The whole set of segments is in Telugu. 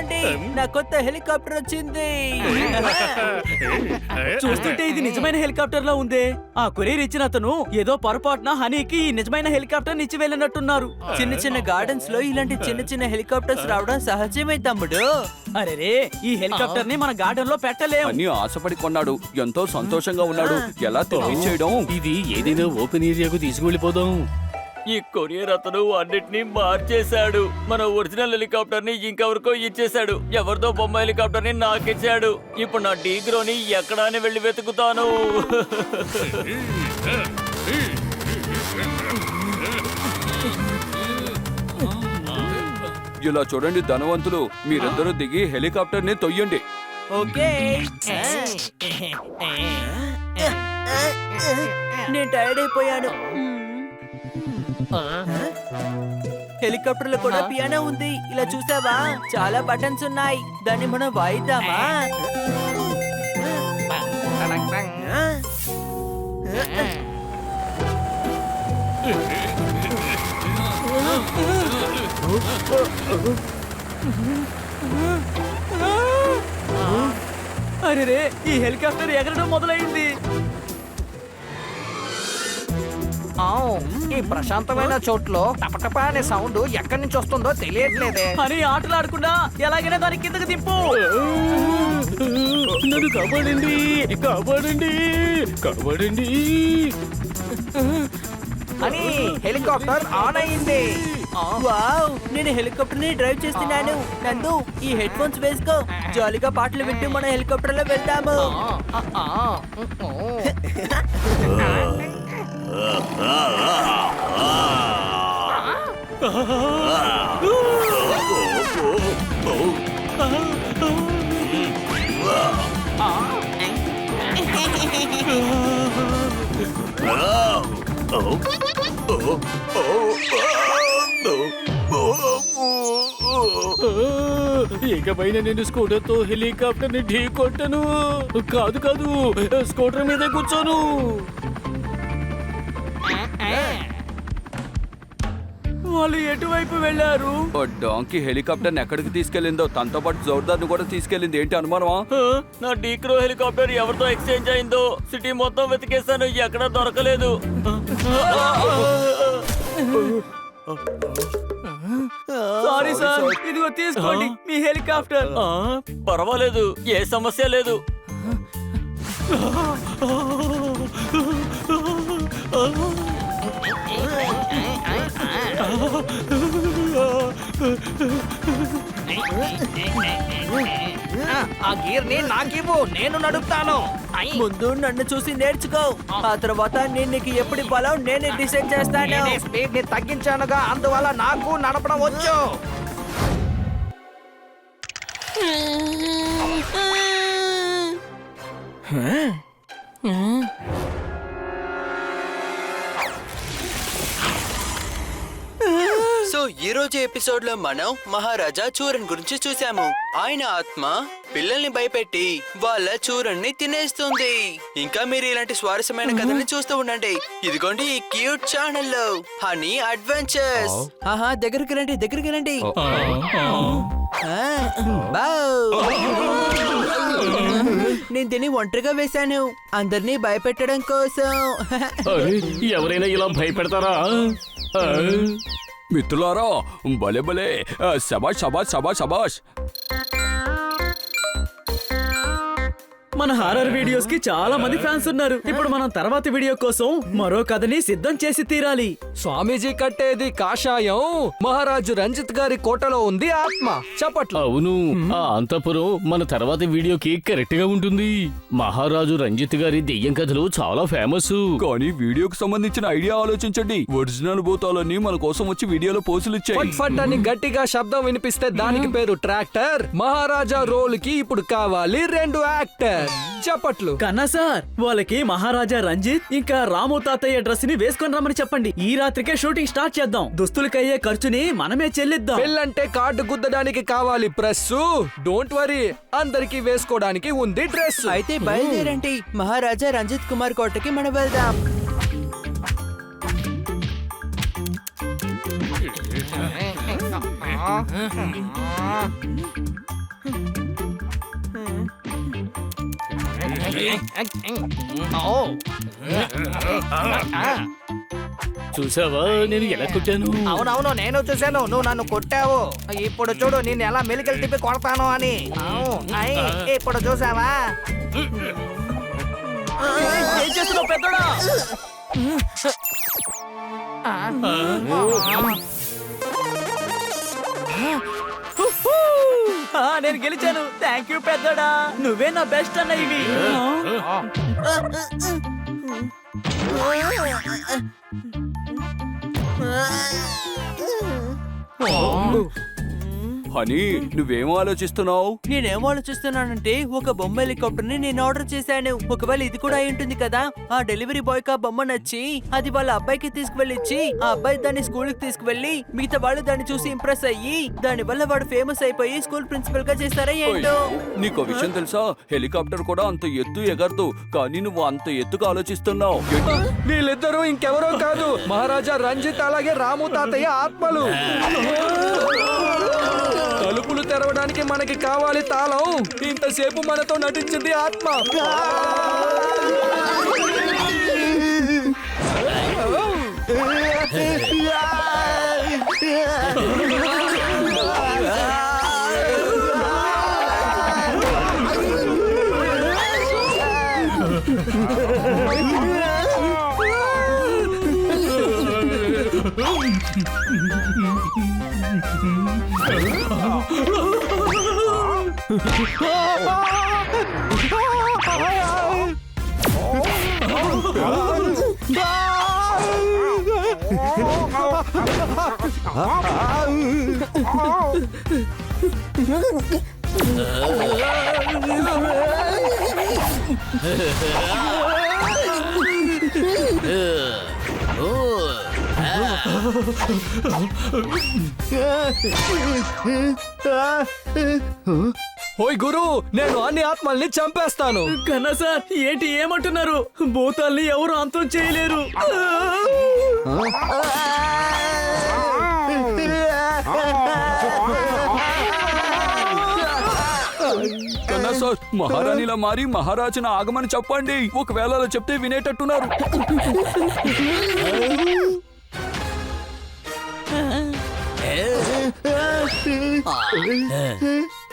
చూడండి, నా కొత్త హెలికాప్టర్ వచ్చింది. చూస్తుంటే ఇది నిజమైన హెలికాప్టర్ లా ఉందే. ఆ కొరియర్ ఇచ్చిన అతను ఏదో పొరపాటున హనీకి ఈ నిజమైన హెలికాప్టర్ ఇచ్చి వెళ్ళినట్టున్నారు. చిన్న చిన్న గార్డెన్స్ లో ఇలాంటి చిన్న చిన్న హెలికాప్టర్స్ రావడం సహజమే తమ్ముడు. అరే, ఈ హెలికాప్టర్ ని మన గార్డెన్ లో పెట్టలేము అని ఆశపడి కొన్నాడు. ఎంతో సంతోషంగా ఉన్నాడు. ఎలా తెప్పించేయడం? ఇది ఏదైనా ఓపెన్ ఏరియాకు తీసుకువెళ్ళిపోదాం. ఈ కొరియర్ అతను అన్నిటినీ మార్చేశాడు. మన ఒరిజినల్ హెలికాప్టర్ ని ఇంకెవరికో ఇచ్చేశాడు. ఎవరిదో బొమ్మ హెలికాప్టర్ ని నాకిచ్చాడు. ఇప్పుడు నా డీగ్రోని ఎక్కడా అని వెళ్ళి వెతుకుతాను. ఇలా చూడండి ధనవంతులు, మీరిద్దరూ దిగి హెలికాప్టర్ ని తొయ్యండి. ఓకే, నేను టైర్డ్ అయిపోయాను. హెలికాప్టర్ లో కూడా పియానో ఉంది. ఇలా చూసావా, చాలా బటన్స్ ఉన్నాయి. దాన్ని మనం వాయిద్దామా? అరే, ఈ హెలికాప్టర్ ఎగరడం మొదలైంది. ఈ ప్రశాంతమైన చోట్లో టపటపా అనే సౌండ్ ఎక్కడి నుంచి వస్తుందో తెలియట్లేదే. అని ఆటలాడకుండా ఎలాగైనా దాని కిందకి దింపు. నన్ను కాపాడండి, కాపాడండి, కాపాడండి. అని హెలికాప్టర్ ఆన్ అయింది. వావ్, నేను హెలికాప్టర్ ని డ్రైవ్ చేస్తున్నాను. నందు, ఈ హెడ్ ఫోన్స్ వేసుకో. జాలీగా పాటలు వింటూ మన హెలికాప్టర్ లో వెళ్తాము. ఇకపైన నేను స్కూటర్ తో హెలికాప్టర్ ని ఢీ కొట్టను. కాదు కాదు, స్కూటర్ మీదే కూర్చోను. వాళ్ళు ఎటువైపు వెళ్ళారు? డాంకీ హెలికాప్టర్ ఎక్కడికి తీసుకెళ్ళిందో తనతో పాటు జోర్దార్ ను కూడా తీసుకెళ్ళింది. ఏంటి అనుమానమా? నా డీక్రో హెలికాప్టర్ ఎవరితో ఎక్స్చేంజ్ అయిందో. సిటీ మొత్తం వెతికేశాను, ఎక్కడా దొరకలేదు. సారీ సార్, ఇదిగో తీసుకోండి మీ హెలికాప్టర్. పర్వాలేదు, ఏ సమస్య లేదు. ఆ గీర్ ని నాకివ్వు, నేను నడుపుతాను. ముందు నన్ను చూసి నేర్చుకో. ఆ తర్వాత నేను నీకు ఎప్పుడు ఇవ్వాలో నేనే డిసైడ్ చేస్తాను. స్పీడ్ ని తగ్గించానుగా, అందువల్ల నాకు నడపడం వచ్చు. సో ఈ రోజు ఎపిసోడ్ లో మనం మహారాజా చూరన్ గురించి చూసాము. ఆయన ఆత్మ పిల్లల్ని భయపెట్టి వాళ్ళ చూరన్ని తినేస్తుంది. ఇంకా మీరు ఇలాంటి స్వారస్యమైన కథల్ని చూస్తూ ఉండండి. ఇదిగోండి ఈ క్యూట్ ఛానల్ లో హనీ అడ్వెంచర్స్. ఆహా, దగ్గరికి రండి, దగ్గరికి రండి. నేను దీన్ని ఒంటరిగా వేశాను, అందరినీ భయపెట్టడం కోసం. ఎవరైనా ఇలా భయపెడతారా? మిత్రులారా, భలే భలే, శబాష్ శబాష్ శబాష్ శబాష్. మన హారర్ వీడియోస్ కి చాలా మంది ఫ్యాన్స్ ఉన్నారు. ఇప్పుడు మనం తర్వాతి వీడియో కోసం మరో కథని సిద్ధం చేసి తీరాలి. స్వామీజీ కట్టేది కాషాయం, మహారాజు రంజిత్ గారి కోటలో ఉంది ఆత్మ. చప్పట్లు. అవును, ఆ అంతపురం మన తర్వాతి వీడియోకి కరెక్ట్ గా ఉంటుంది. మహారాజు రంజిత్ గారి దెయ్యం కథలు చాలా ఫేమస్. కానీ వీడియోకి సంబంధించిన ఐడియా ఆలోచించండి. ఒరిజినల్ భూతాలన్నీ మన కోసం వచ్చి వీడియోలో పోజులు ఇచ్చాయి. ఫట్ ఫట్ అని గట్టిగా శబ్దం వినిపిస్తే దానికి పేరు ట్రాక్టర్. మహారాజా రోల్ కి ఇప్పుడు కావాలి 2 యాక్టర్. చప్పట్లు. కన్నా సార్, వాళ్ళకి మహారాజా రంజిత్ ఇంకా రాము తాతయ్య డ్రెస్ ని వేసుకొని రమ్మని చెప్పండి. ఈ రాత్రికే షూటింగ్ స్టార్ట్ చేద్దాం. దుస్తులకయ్యే ఖర్చుని మనమే చెల్లిద్దాం. పెళ్ళంటే కార్డు గుద్దడానికి కావాలి ప్రెస్. డోంట్ వరీ, అందరికి వేసుకోవడానికి ఉంది డ్రెస్. అయితే బయలుదేరండి, మహారాజా రంజిత్ కుమార్ కోటకి మనం వెళ్దాం. చూసావా నేను ఎలా కొట్టాను? అవునవును నేను చూశాను, నువ్వు నన్ను కొట్టావు. ఇప్పుడు చూడు నేను ఎలా మెలికలు తిప్పి కొడతాను అని. ఇప్పుడు చూసావా? ఏం చేస్తున్నావు పెద్దోడా? నేను గెలిచాను. థ్యాంక్ యూ పెద్దోడా, నువ్వే నా బెస్ట్ అన్న ఇవి. హనీ నువ్వేం ఆలోచిస్తున్నావు? నేనేం ఆలోచిస్తున్నానంటే ఒక బొమ్మ హెలికాప్టర్ ని నేను ఆర్డర్ చేశాను. ఒకవేళ ఇది కూడా అయి ఉంటుంది కదా. ఆ డెలివరీ బాయ్ కా బొమ్మ నచ్చి అది వాళ్ళ అబ్బాయికి తీసుకువెళ్ళిచ్చి ఆ అబ్బాయి దాన్ని స్కూల్ కి తీసుకువెళ్ళి మిగతా వాళ్ళు దాన్ని చూసి ఇంప్రెస్ అయ్యి దాని వల్ల వాడు ఫేమస్ అయిపోయి స్కూల్ ప్రిన్సిపల్ గా చేస్తారా ఏంటో. నీకో విషయం తెలుసా? హెలికాప్టర్ కూడా అంత ఎత్తు ఎగరదు, కానీ నువ్వు అంత ఎత్తుగా ఆలోచిస్తున్నావు. వీళ్ళిద్దరూ ఇంకెవరో కాదు, మహారాజా రంజిత్ అలాగే రాము తాతయ్య ఆత్మలు. తలుపులు తెరవడానికి మనకి కావాలి తాళం. ఇంతసేపు మనతో నటించింది ఆత్మ. ఓయ్ గురు, నేను అన్ని ఆత్మల్ని చంపేస్తాను. కన్నా సార్ ఏంటి ఏమంటున్నారు? భూతాల్ని ఎవరు అంతం చేయలేరు. కన్నా సార్, మహారాణిలా మారి మహారాజును ఆగమని చెప్పండి. ఒకవేళ అలా చెప్తే వినేటట్టున్నారు.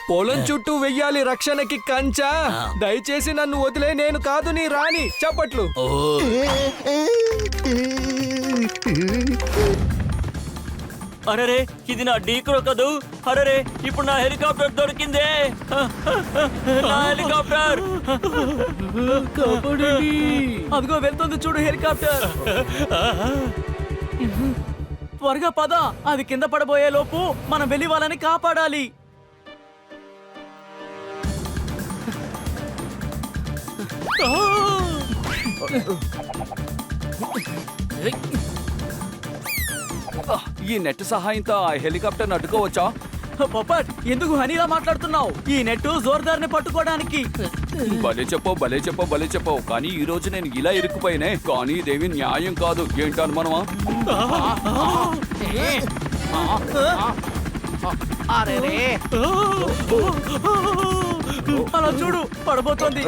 పొలం చుట్టూ వెయ్యాలి రక్షణకి కంచా. దయచేసి నన్ను వదిలే, నేను కాదు నీ రాణి. చప్పట్లు. అరరే ఇది నా డీక్రో కదూ. అరరే ఇప్పుడు నా హెలికాప్టర్ దొరికిందే. నా హెలికాప్టర్ అదిగో వెళ్తుంది చూడు హెలికాప్టర్. త్వరగా పద, అది కింద పడబోయే లోపు మనం వెళ్ళి వాళ్ళని కాపాడాలి. ఈ నెట్ సహాయంతో ఆ హెలికాప్టర్ అడ్డుకోవచ్చా? పొప్పట్, ఎందుకు హనీలా మాట్లాడుతున్నావు? ఈ నెట్ జోర్దార్ని పట్టుకోవడానికి. భలే చెప్పవు. కానీ ఈ రోజు నేను ఇలా ఇరుక్కుపోయినే. కానీ ఇదేమి న్యాయం కాదు. ఏంటను మనమా? అలా చూడు, పడబోతోంది.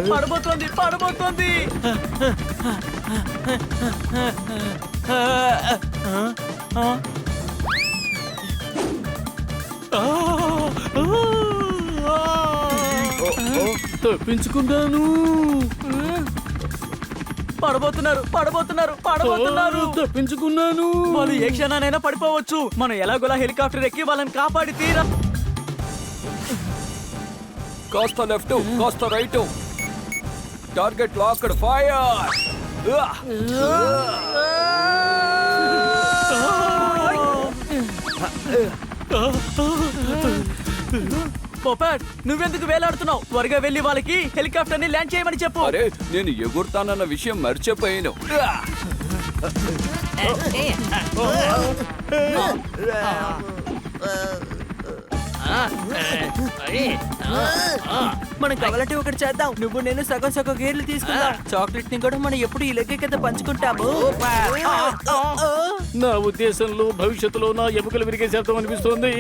తప్పించుకున్నాను. పడబోతున్నారు. తప్పించుకున్నాను. వాళ్ళు ఏ క్షణానైనా పడిపోవచ్చు. మనం ఎలాగోలా హెలికాప్టర్ ఎక్కి వాళ్ళని కాపాడి తీరా. కాస్త లెఫ్ట్, కాస్త రైట్. Target locked. ఫైర్. పొపాట్, నువ్వెందుకు వేలాడుతున్నావు? త్వరగా వెళ్ళి వాళ్ళకి హెలికాప్టర్ ని ల్యాండ్ చేయమని చెప్పు. అరే నేను ఎగురుతానన్న విషయం మర్చిపోయాను. మనం కావాలంటే ఒకటి చేద్దాం. నువ్వు నేను సగం గేర్లు తీసుకుందాం. చాక్లెట్ ని కూడా మనం ఎప్పుడు ఇలాగే కదా పంచుకుంటాము. నా ఉద్దేశంలో భవిష్యత్తులో నా ఎముకలు విరిగే శబ్దం అనిపిస్తోంది.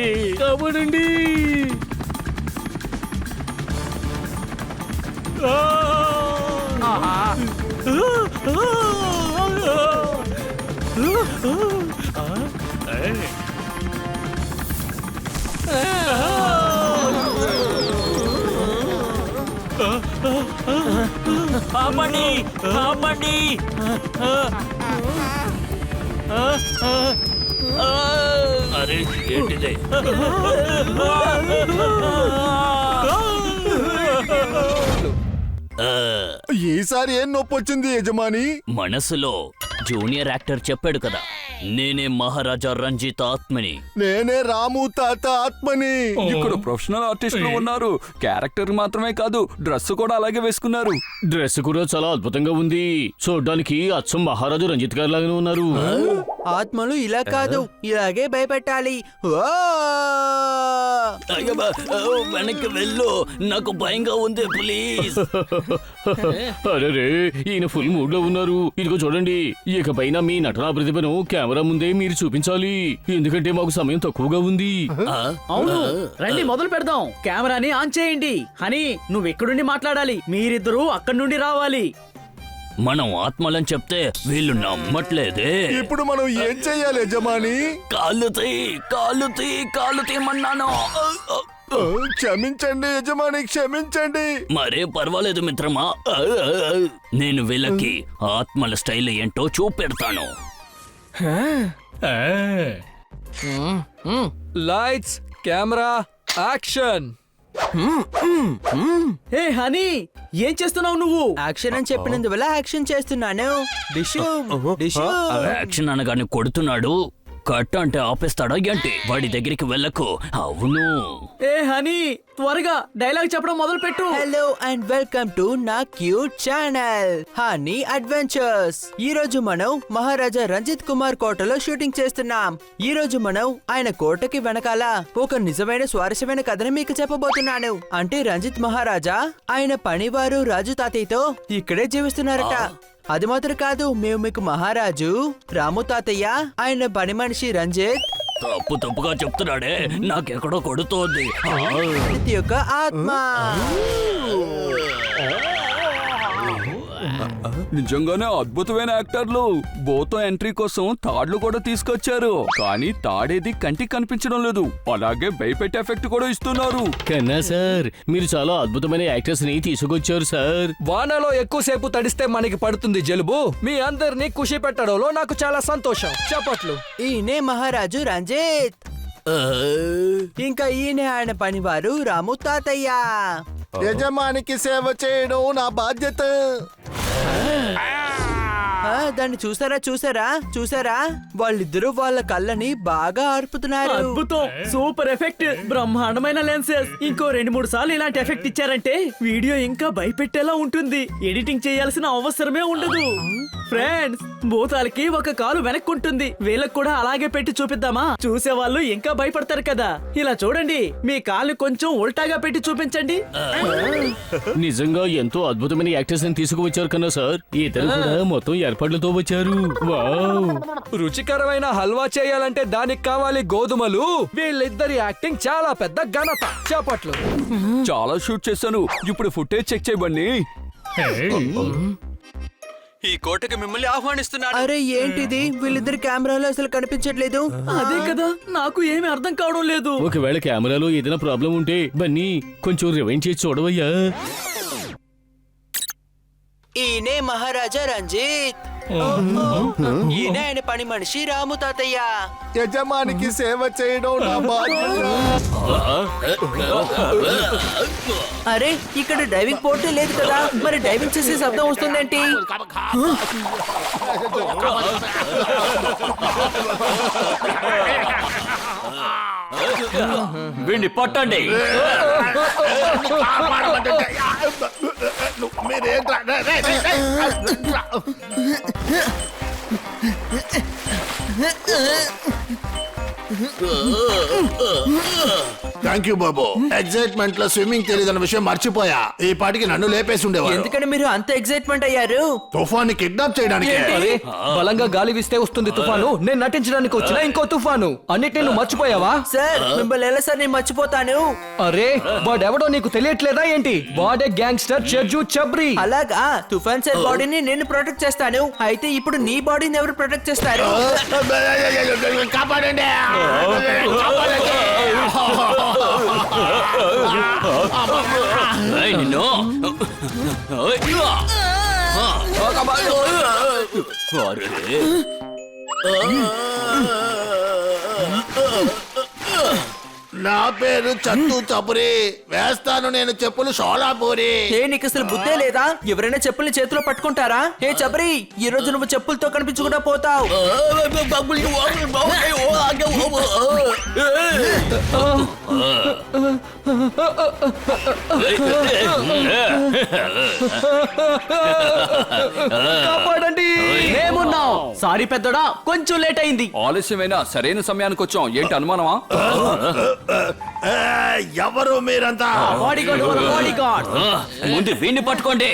కాపాడండి. ఆపండి ఆపండి అరే ఏంటిదే ఈసారి ఏం నొప్పి వచ్చింది యజమాని? మనసులో జూనియర్ యాక్టర్ చెప్పాడు కదా, నేనే మహారాజా రంజిత్ ఆత్మని. నేనే రాము తాత ఆత్మని. ఇక్కడ ప్రొఫెషనల్ ఆర్టిస్టులు ఉన్నారు. క్యారెక్టర్ మాత్రమే కాదు, డ్రెస్ కూడా అలాగే వేసుకున్నారు. డ్రెస్ కూడా చాలా అద్భుతంగా ఉంది. చూడ్డానికి అచ్చం మహారాజు రంజిత్ గారి లాగానే ఉన్నారు. ఆత్మలు ఇలా కాదు, ఇలాగే భయపెట్టాలి. ఓ! వెనక్కి వెళ్ళు, నాకు భయంగా ఉంది ప్లీజ్. అరే ఈయన ఫుల్ మూడ్ లో ఉన్నారు. ఇదిగో చూడండి, ఇకపైన మీ నటనా ప్రతిభను కెమెరా ముందే మీరు చూపించాలి. ఎందుకంటే మాకు సమయం తక్కువగా ఉంది. అవును, రండి మొదలు పెడదాం. కెమెరాని ఆన్ చేయండి. హనీ, నువ్వు ఎక్కడుండి మాట్లాడాలి, మీరిద్దరూ అక్కడి నుండి రావాలి. మనం ఆత్మలని చెప్తే వీళ్ళు నమ్మట్లేదే. ఇప్పుడు మనం ఏం చెయ్యాలి యజమాని? కాళ్ళు తీయమన్నాను. క్షమించండి యజమాని, క్షమించండి. మరే పర్వాలేదు మిత్రమా, నేను వీళ్ళకి ఆత్మల స్టైల్ ఏంటో చూపెడతాను. Lights, camera, action. ఏ హనీ, ఏం చేస్తున్నావు నువ్వు? యాక్షన్ అని చెప్పినందువల్ల యాక్షన్ చేస్తున్నాను. డిషు డిషు. యాక్షన్ అనగానే కొడుతున్నాడు, కట్ అంటే ఆపేస్తాడా ఏంటి? వాడి దగ్గరికి వెళ్ళకు. అవును, ఏ హనీ, త్వరగా డైలాగ్ చెప్పడం మొదలు పెట్టు. హలో అండ్ వెల్కమ్ టు నా క్యూట్ ఛానల్ హనీ అడ్వెంచర్స్. ఈ రోజు మనం మహారాజా రంజిత్ కుమార్ కోటలో షూటింగ్ చేస్తున్నాం. ఈ రోజు మనం ఆయన కోటకి వెనకాల ఒక నిజమైన స్వారస్యమైన కథని మీకు చెప్పబోతున్నాను. అంటే రంజిత్ మహారాజా ఆయన పనివారు రాజు తాతయ్యతో ఇక్కడే జీవిస్తున్నారట. అది మాత్రం కాదు, మేము మీకు మహారాజు రాము తాతయ్య, ఆయన పని మనిషి రంజిత్, తప్పుగా చెప్తున్నాడే, నాకెక్కడో కొడుతోంది. ప్రతి ఒక్క ఆత్మ. నిజంగానే అద్భుతమైన యాక్టర్లు. బోతో ఎంట్రీ కోసం తాడ్లు కూడా తీసుకొచ్చారు. కానీ తాడేది కంటికి కనిపించడం లేదు. అలాగే భయపెట్టే ఎఫెక్ట్ కూడా ఇస్తున్నారు. కన్నా సార్, మీరు చాలా అద్భుతమైన యాక్టర్స్ ని తీసుకొచ్చారు సార్. వానలో ఎక్కువసేపు తడిస్తే మనకి పడుతుంది జలుబు. మీ అందరినీ ఖుషి పెట్టడంలో నాకు చాలా సంతోషం. చెప్పట్లు. ఈయనే మహారాజు రంజిత్, ఇంకా ఈయనే ఆయన పనివారు రాము తాతయ్య. యజమానికి సేవ చేయడం నా బాధ్యత. దాన్ని చూసారా వాళ్ళిద్దరూ వాళ్ళ కళ్ళని బాగా ఆర్పుతున్నారు. అద్భుతం, సూపర్ ఎఫెక్ట్, బ్రహ్మాండమైన లెన్సెస్. ఇంకో 2-3 సార్లు ఇలాంటి ఎఫెక్ట్ ఇచ్చారంటే వీడియో ఇంకా భయపెట్టేలా ఉంటుంది. ఎడిటింగ్ చేయాల్సిన అవసరమే ఉండదు. ఫ్రెండ్స్, భూతాలకి ఒక కాలు వెనక్కుంటుంది. వీళ్ళకి కూడా అలాగే పెట్టి చూపిద్దామా? చూసే వాళ్ళు ఇంకా భయపడతారు కదా. ఇలా చూడండి, మీ కాలు కొంచెం ఉల్టాగా పెట్టి చూపించండి. నిజంగా ఎంతో అద్భుతమైన యాక్టర్స్ ని తీసుకువచ్చారు కన్నా సార్. ఇద్దరు కూడా మొత్తం ఏర్పాట్లతో వచ్చారు. వావ్! రుచికరమైన హల్వా చేయాలంటే దానికి కావాలి గోధుమలు. వీళ్ళిద్దరి యాక్టింగ్ చాలా పెద్ద ఘనత. చెప్పట్లు. చాలా షూట్ చేశాను. ఇప్పుడు ఫుటేజ్ చెక్ చేయబండి. ఈ కోటకి మిమ్మల్ని ఆహ్వానిస్తున్నాను. అరే ఏంటిది, వీళ్ళిద్దరు కెమెరాలో అసలు కనిపించట్లేదు. అదే కదా, నాకు ఏమీ అర్థం కావడం లేదు. ఒకవేళ కెమెరాలో ఏదైనా ప్రాబ్లం ఉంటే బన్నీ కొంచెం రివైండ్ చేసి చూడవయ్యా. ఈయనే మహారాజా రంజిత్, ఈయన ఆయన పని మనిషి రాము తాతయ్య. యజమానికి సేవ చేయడం నా బాధ్యత. అరే ఇక్కడ డైవింగ్ పోర్టే లేదు కదా, మరి డైవింగ్ చేసే శబ్దం వస్తుందేంటి? వీడిని పట్టండి. Thank you Babu. ఎగ్జైట్మెంట్ లో స్విమ్మింగ్ తెలియదన్న విషయం మర్చిపోయా. ఈ పాటికి నన్ను లేపేసి ఉండేవారు. ఎందుకని మీరు అంత ఎక్సైట్మెంట్ అయ్యారు? తుఫాన్ని కిడ్నాప్ చేయడానికి. అరే బలంగా గాలి వీస్తే వస్తుంది తుఫాను. నేను నటించడానికి వచ్చిన ఇంకో తుఫాను. అన్నిటిని నువ్వు మర్చిపోయావా? సార్ మిమ్మల్ని ఎలా సార్ నేను మర్చిపోతాను? అరే వాడెవడో నీకు తెలియట్లేదా ఏంటి? వాడే గ్యాంగ్స్టర్ చెర్జు చబ్రి. అలాగా తుఫాన్ సార్ బాడీని నేను ప్రొటెక్ట్ చేస్తాను. అయితే ఇప్పుడు నీ బాడీని ఎవరు ప్రొటెక్ట్ చేస్తారు? కాపాడండి. నిన్ను నా పేరు చత్తు చపురి. వేస్తాను నేను చెప్పులు షోలాపూరి. నీకు అసలు బుద్ధే లేదా? ఎవరైనా చెప్పుల్ని చేతిలో పట్టుకుంటారా? ఏ చబరి, ఈ రోజు నువ్వు చెప్పులతో కనిపించకుండా పోతావు. కాపాడండి. మేమున్నాం. సారీ పెద్దోడా, కొంచెం లేట్ అయింది. ఆలస్యమైనా సరైన సమయానికి వచ్చాం. ఏంటి అనుమానమా? ఎవరు మీరంతా? బాడీగార్డ్ వాళ్ళ బాడీగార్డ్. ముందు వీణ్ణి పట్టుకోండి.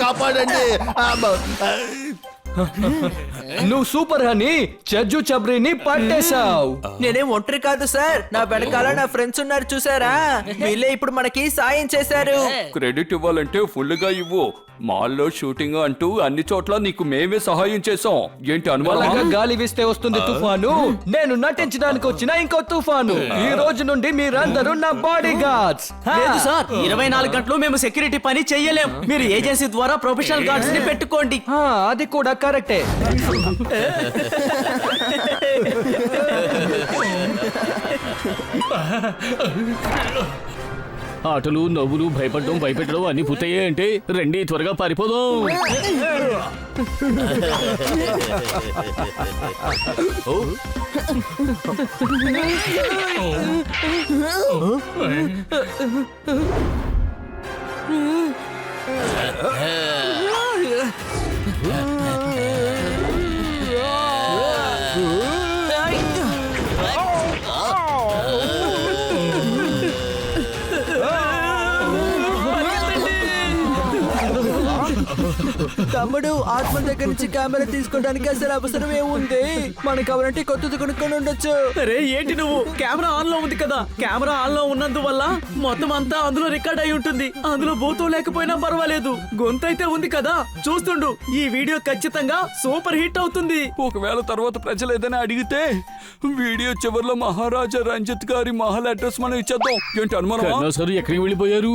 కాపాడండి. నువ్వు సూపర్ హనీ. చెర్జు చబ్రిని పట్టేశావు. నేనేం ఒంటరి కాదు సార్, నా వెనకాల నా ఫ్రెండ్స్ ఉన్నారు చూసారా? వీళ్ళే ఇప్పుడు మనకి సాయం చేశారు. క్రెడిట్ ఇవ్వాలంటే ఫుల్ గా ఇవ్వు. మాల్లో షూటింగ్ అంటూ అన్ని చోట్ల నీకు మేమే సహాయం చేసాం. ఏంటి బలంగా అనుమానం? గాలి వీస్తే వస్తుంది తుఫాను. నేను నటించడానికి వచ్చిన ఇంకో తుఫాను. ఈ రోజు నుండి మీరందరూ నా బాడీ గార్డ్స్. లేదు సార్, 24 గంటలు మేము సెక్యూరిటీ పని చెయ్యలేం. మీరు ఏజెన్సీ ద్వారా ప్రొఫెషనల్ గార్డ్స్ ని పెట్టుకోండి. అది కూడా కరెక్టే. ఆటలు నవ్వులు భయపడడం భయపెట్టడం అన్ని పూర్తయ్యాయంటే రండి త్వరగా పారిపోదాం. తమ్ముడు, ఆత్మ దగ్గర నుంచి కెమెరా తీసుకోవడానికి అసలు అవసరం ఏముంది? మనకు కావాలంటే కొత్తది కొనుక్కొని ఉండొచ్చు. అరే ఏంటి నువ్వు? కెమెరా ఆన్ లో ఉంది కదా. కెమెరా ఆన్ లో ఉన్నందువల్ల మొత్తం అంతా అందులో రికార్డ్ అయి ఉంటుంది. అందులో భూతం లేకపోయినా పర్వాలేదు, గొంతు అయితే ఉంది కదా. చూస్తుండు, ఈ వీడియో ఖచ్చితంగా సూపర్ హిట్ అవుతుంది. ఒకవేళ తర్వాత ప్రజలు ఏదైనా అడిగితే వీడియో చివరిలో మహారాజా రంజిత్ గారి మహల్ అడ్రస్ మనం ఇచ్చేద్దాం. ఏంటి అనుమానం? కన్నా సార్ ఎక్కడికి వెళ్ళిపోయారు?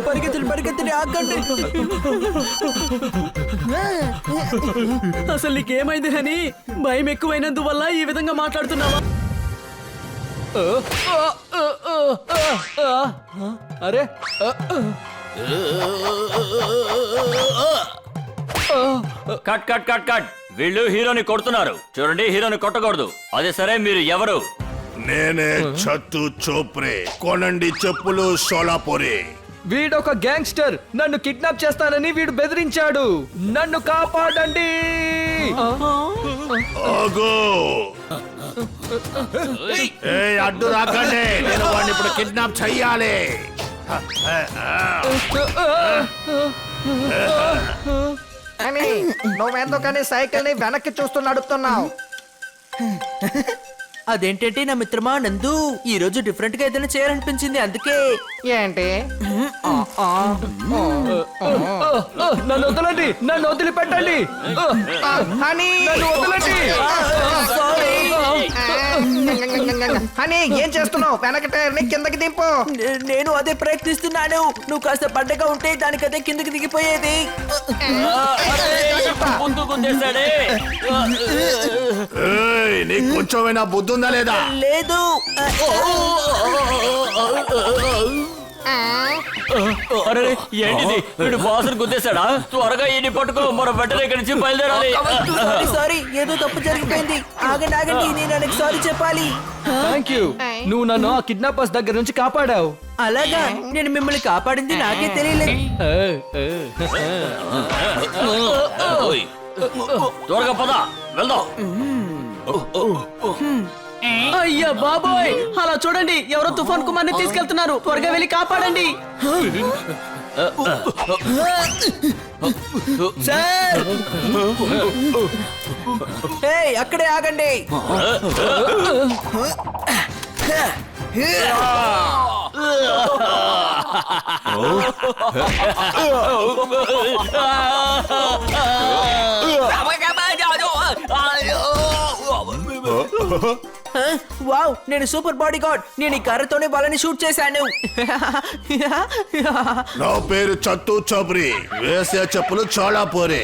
పరిగెత్తులు పరిగెత్తుని ఆకండి. అసలు నీకేమైంది అని భయం ఎక్కువైనందువల్ల ఈ విధంగా మాట్లాడుతున్నావా? అరే కట్ కట్ కట్ కట్. వీళ్ళు హీరోని కొడుతున్నారు. చూడండి, హీరోని కొట్టకూడదు. అదే సరే, మీరు ఎవరు? నేనే చత్తు చోప్రే. కొనండి చెప్పులు షోలాపూరి. వీడొక గ్యాంగ్స్టర్. నన్ను కిడ్నాప్ చేస్తానని వీడు బెదిరించాడు. నన్ను కాపాడండి. ఆగు. అడ్డు రాకండి. నేను వాడిని ఇప్పుడు కిడ్నాప్ చెయ్యాలి. అని నువ్వెందుకని సైకిల్ ని వెనక్కి చూస్తూ నడుపుతున్నావు? అదేంటంటే నా మిత్రమా నందు, ఈ రోజు డిఫరెంట్ గా ఏదైనా చేయాలనిపించింది, అందుకే. ఏంటి? నన్ను వదలండి. నన్ను వదిలిపెట్టండి. హనీ, నన్ను వదలండి. హనీ ఏం చేస్తున్నావు? వెనక టైర్ ని కిందకి దింపు. నేను అదే ప్రయత్నిస్తున్నాను. నువ్వు కాస్త పడ్డగా ఉంటే దానికదే కిందకి దిగిపోయేది. ముందు గుద్దేశాడే. ఏయ్, నీకు కొంచెమైనా బుద్ధి ఉందా లేదా? లేదు. అరే ఏంటిది, వీడు బాసును గుద్దేశాడా? త్వరగా ఈయన్ని పట్టుకో, మన వెంటనే ఇక్కడి నుంచి బయలుదేరాలి. సారీ, ఏదో తప్పు జరిగిపోయింది. ఆగండి ఆగండి, నేను ఆయనకి సారీ చెప్పాలి. Thank you. నువ్వు నన్ను ఆ కిడ్నాపర్స్ దగ్గర నుంచి కాపాడావు. అలాగా, నేను మిమ్మల్ని కాపాడింది నాకే తెలియలేదు. త్వరగా పద, వెళ్దాం. అయ్యా బాబోయ్, అలా చూడండి, ఎవరో తుఫాన్ కుమార్ ని తీసుకెళ్తున్నారు. త్వరగా వెళ్ళి కాపాడండి. సార్, ఏయ్, అక్కడే ఆగండి. వావ్, నేను సూపర్ బాడీ గార్డ్. నేను ఈ కర్రతోనే వాళ్ళని షూట్ చేశాను. నా పేరు చత్తు చౌబరి. వేసే చెప్పులు చాలా పోరే.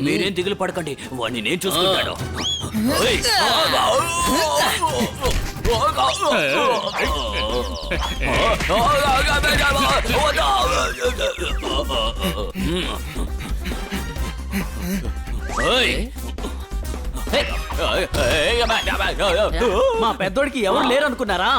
మీరేం దిగులు పడకండి, వాడిని నేను చూసుకుంటాను. మా పెద్దోడికి ఎవరు లేరు అనుకున్నారా?